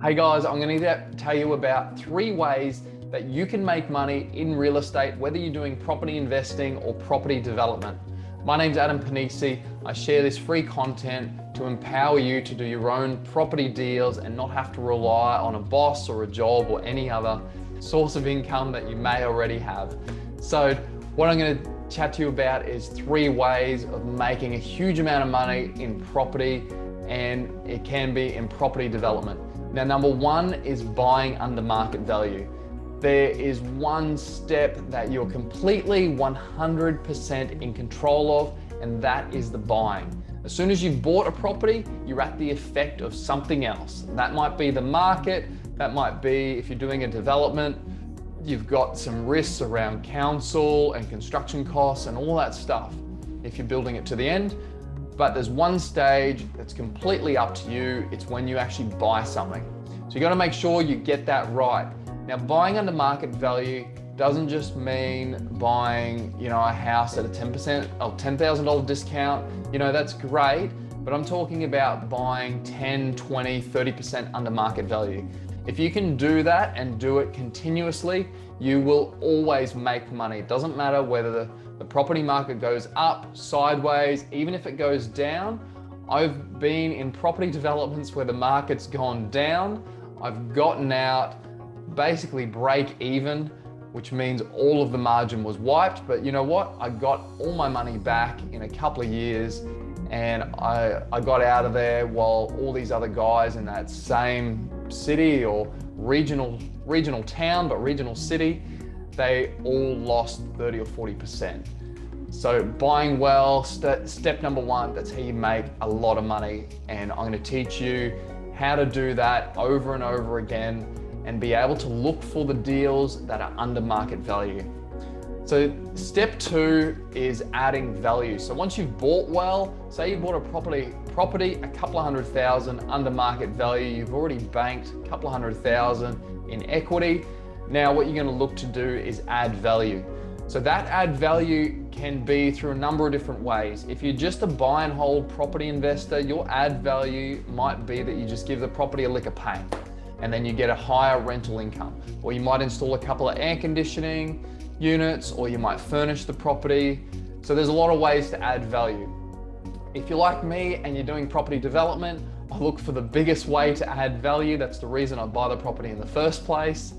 Hey guys, I'm going to tell you about 3 ways that you can make money in real estate, whether you're doing property investing or property development. My name's Adam Panisi. I share this free content to empower you to do your own property deals and not have to rely on a boss or a job or any other source of income that you may already have. So what I'm going to chat to you about is 3 ways of making a huge amount of money in property, and it can be in property development. Now, number 1 is buying under market value. There is one step that you're completely 100% in control of, and that is the buying. As soon as you've bought a property, you're at the effect of something else. That might be the market, that might be if you're doing a development, you've got some risks around council and construction costs and all that stuff if you're building it to the end. But there's one stage that's completely up to you. It's when you actually buy something. So you got to make sure you get that right. Now, buying under market value doesn't just mean buying, a house at a 10% or $10,000 discount. That's great, but I'm talking about buying 10, 20, 30% under market value. If you can do that and do it continuously, you will always make money. It doesn't matter whether the property market goes up, sideways, even if it goes down. I've been in property developments where the market's gone down. I've gotten out basically break even, which means all of the margin was wiped. But you know what? I got all my money back in a couple of years, and I got out of there while all these other guys in that same city or regional town, but regional city, they all lost 30 or 40%. So buying well, step number 1, that's how you make a lot of money. And I'm going to teach you how to do that over and over again and be able to look for the deals that are under market value. So step 2 is adding value. So once you've bought well, say you bought a property a couple of $100,000 under market value, you've already banked a couple of $100,000 in equity. Now what you're going to look to do is add value. So that add value can be through a number of different ways. If you're just a buy and hold property investor, your add value might be that you just give the property a lick of paint and then you get a higher rental income. Or you might install a couple of air conditioning units, or you might furnish the property. So there's a lot of ways to add value. If you're like me and you're doing property development, I look for the biggest way to add value. That's the reason I buy the property in the first place.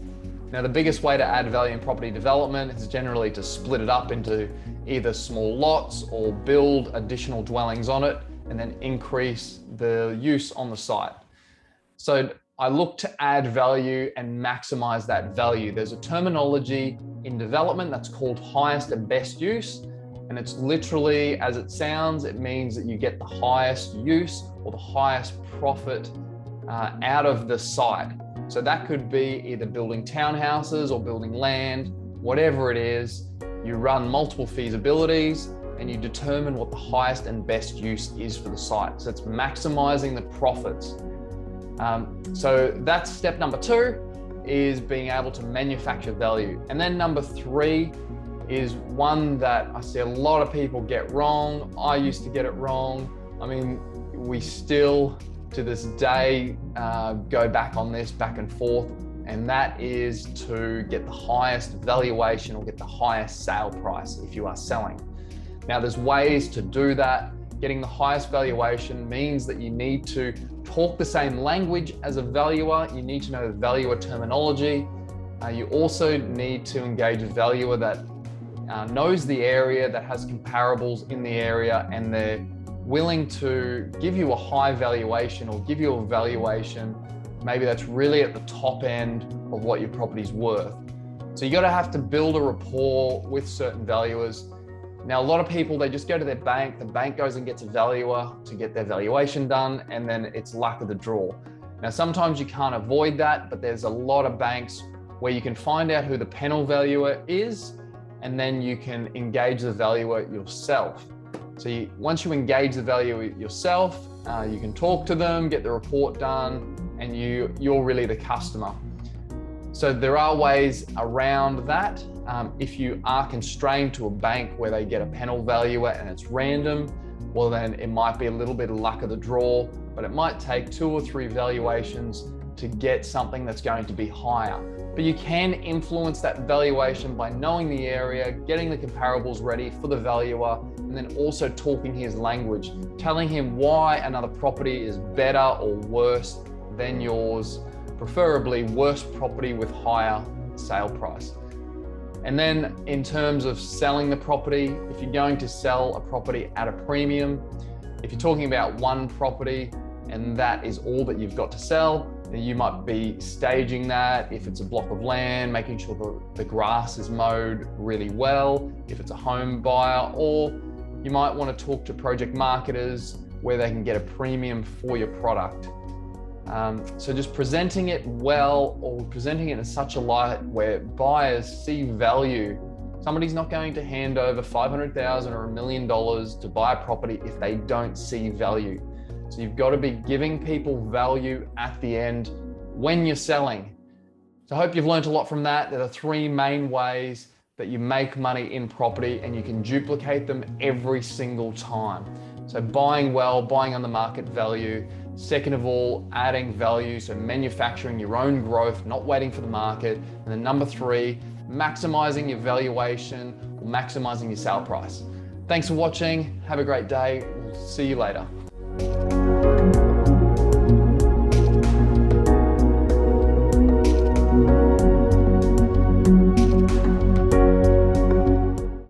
Now, the biggest way to add value in property development is generally to split it up into either small lots or build additional dwellings on it and then increase the use on the site. So I look to add value and maximize that value. There's a terminology in development that's called highest and best use. And it's literally, as it sounds, it means that you get the highest use or the highest profit out of the site. So that could be either building townhouses or building land, whatever it is. You run multiple feasibilities and you determine what the highest and best use is for the site. So it's maximizing the profits. So that's step number 2, is being able to manufacture value. And then number 3 is one that I see a lot of people get wrong. I used to get it wrong. I mean, we still to this day go back on this back and forth, and that is to get the highest valuation or get the highest sale price if you are selling. Now, there's ways to do that. Getting the highest valuation means that you need to talk the same language as a valuer. You need to know the valuer terminology. You also need to engage a valuer that knows the area, that has comparables in the area, and they're willing to give you a high valuation or give you a valuation maybe that's really at the top end of what your property's worth. So you got to have to build a rapport with certain valuers. Now, a lot of people, they just go to their bank, the bank goes and gets a valuer to get their valuation done, and then it's luck of the draw. Now, sometimes you can't avoid that, but there's a lot of banks where you can find out who the panel valuer is, and then you can engage the valuer yourself. So once you engage the valuer yourself, you can talk to them, get the report done, and you're really the customer. So there are ways around that. If you are constrained to a bank where they get a panel valuer and it's random, well then it might be a little bit of luck of the draw, but it might take 2 or 3 valuations to get something that's going to be higher. But you can influence that valuation by knowing the area, getting the comparables ready for the valuer, and then also talking his language, telling him why another property is better or worse than yours, preferably worse property with higher sale price. And then in terms of selling the property, if you're going to sell a property at a premium, if you're talking about one property and that is all that you've got to sell, then you might be staging that. If it's a block of land, making sure the grass is mowed really well, if it's a home buyer, or you might want to talk to project marketers where they can get a premium for your product. So just presenting it well, or presenting it in such a light where buyers see value. Somebody's not going to hand over $500,000 or $1 million to buy a property if they don't see value. So you've got to be giving people value at the end when you're selling. So I hope you've learned a lot from that. There are 3 main ways that you make money in property, and you can duplicate them every single time. So buying well, buying on the market value. Second of all, adding value, so manufacturing your own growth, not waiting for the market. And then number 3, maximizing your valuation or maximizing your sale price. Thanks for watching. Have a great day. We'll see you later.